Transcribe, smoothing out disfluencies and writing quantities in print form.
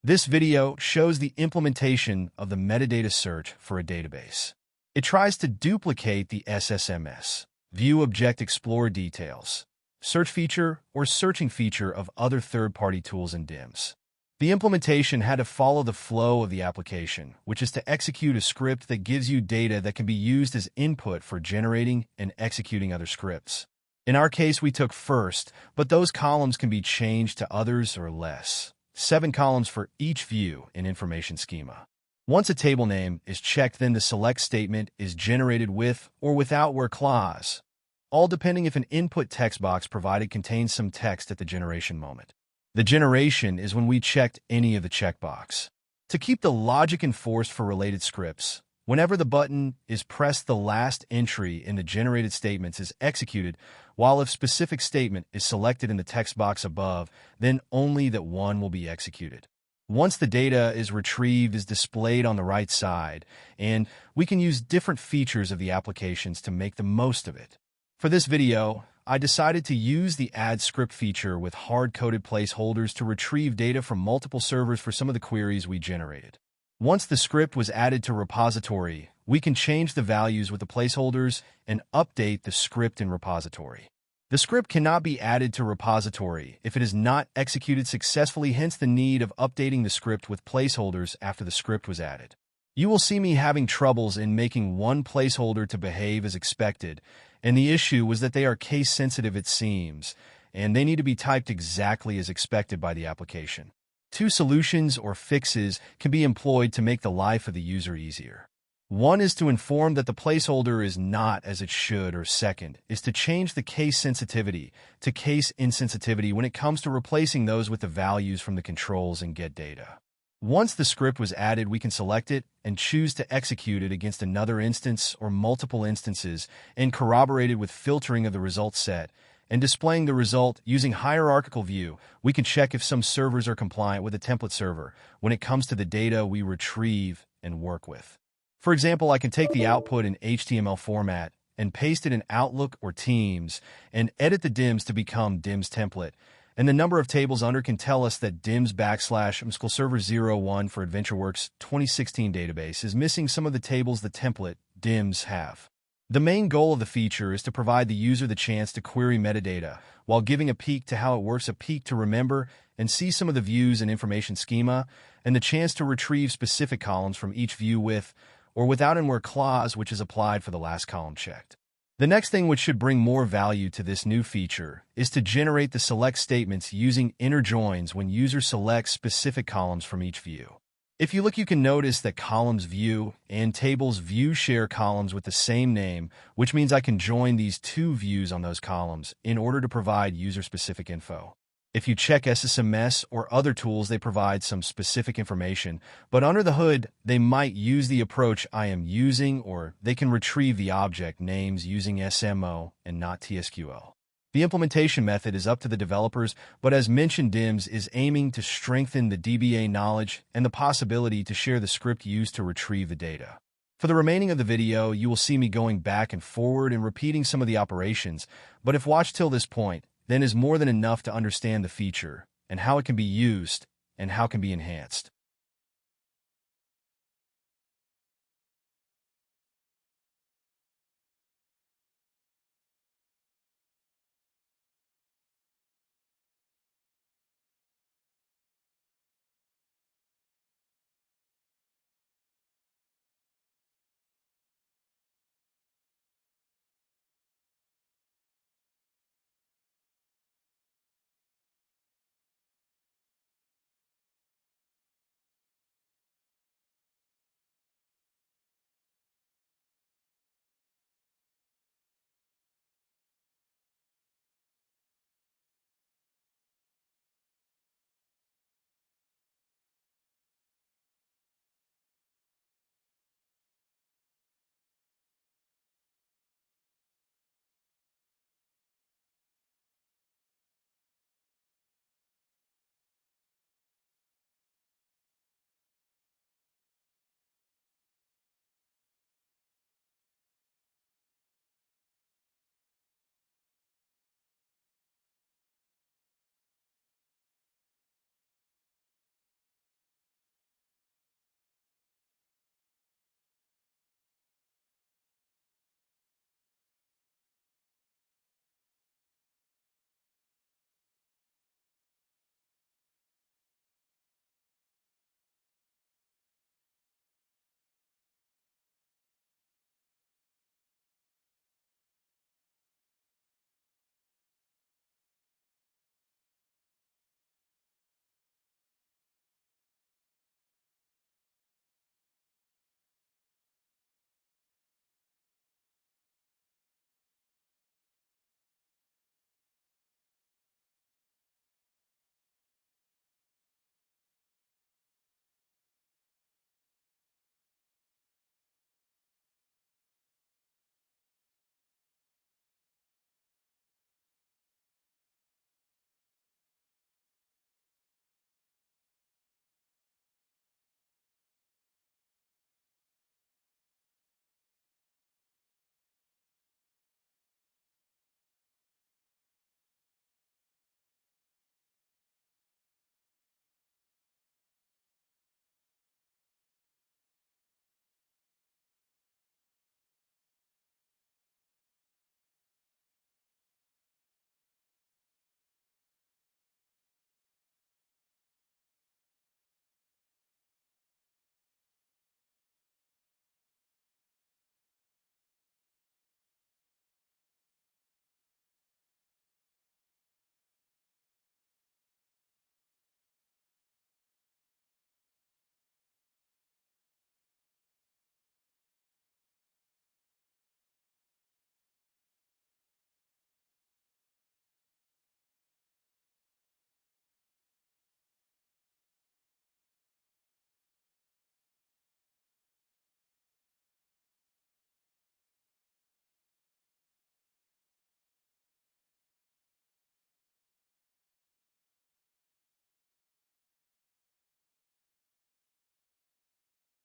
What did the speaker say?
This video shows the implementation of the metadata search for a database. It tries to duplicate the SSMS, View Object Explore Details, search feature or searching feature of other third-party tools in DIMS. The implementation had to follow the flow of the application, which is to execute a script that gives you data that can be used as input for generating and executing other scripts. In our case, we took first, but those columns can be changed to others or less. 7 columns for each view in information schema. Once a table name is checked, then the select statement is generated with or without where clause, all depending if an input text box provided contains some text at the generation moment. The generation is when we checked any of the checkbox. To keep the logic enforced for related scripts, whenever the button is pressed, the last entry in the generated statements is executed, while if specific statement is selected in the text box above, then only that one will be executed. Once the data is retrieved, is displayed on the right side, and we can use different features of the applications to make the most of it. For this video, I decided to use the add script feature with hard-coded placeholders to retrieve data from multiple servers for some of the queries we generated. Once the script was added to repository, we can change the values with the placeholders and update the script in repository. The script cannot be added to repository if it is not executed successfully, hence the need of updating the script with placeholders after the script was added. You will see me having troubles in making one placeholder to behave as expected, and the issue was that they are case-sensitive, it seems, and they need to be typed exactly as expected by the application. 2 solutions or fixes can be employed to make the life of the user easier. One is to inform that the placeholder is not as it should, or second is to change the case sensitivity to case insensitivity when it comes to replacing those with the values from the controls in Get Data. Once the script was added, we can select it and choose to execute it against another instance or multiple instances, and corroborated with filtering of the result set and displaying the result using hierarchical view. We can check if some servers are compliant with a template server when it comes to the data we retrieve and work with. For example, I can take the output in HTML format and paste it in Outlook or Teams and edit the DIMS to become DIMS template. And the number of tables under can tell us that DIMS / server 01 for AdventureWorks 2016 database is missing some of the tables the template DIMS have. The main goal of the feature is to provide the user the chance to query metadata while giving a peek to how it works, a peek to remember and see some of the views in information schema, and the chance to retrieve specific columns from each view with or without and where clause, which is applied for the last column checked. The next thing which should bring more value to this new feature is to generate the select statements using inner joins when user selects specific columns from each view. If you look, you can notice that columns view and tables view share columns with the same name, which means I can join these 2 views on those columns in order to provide user-specific info. If you check SSMS or other tools, they provide some specific information, but under the hood, they might use the approach I am using, or they can retrieve the object names using SMO and not TSQL. The implementation method is up to the developers, but as mentioned, DIMS is aiming to strengthen the DBA knowledge and the possibility to share the script used to retrieve the data. For the remaining of the video, you will see me going back and forward and repeating some of the operations, but if watched till this point, then is more than enough to understand the feature and how it can be used and how it can be enhanced.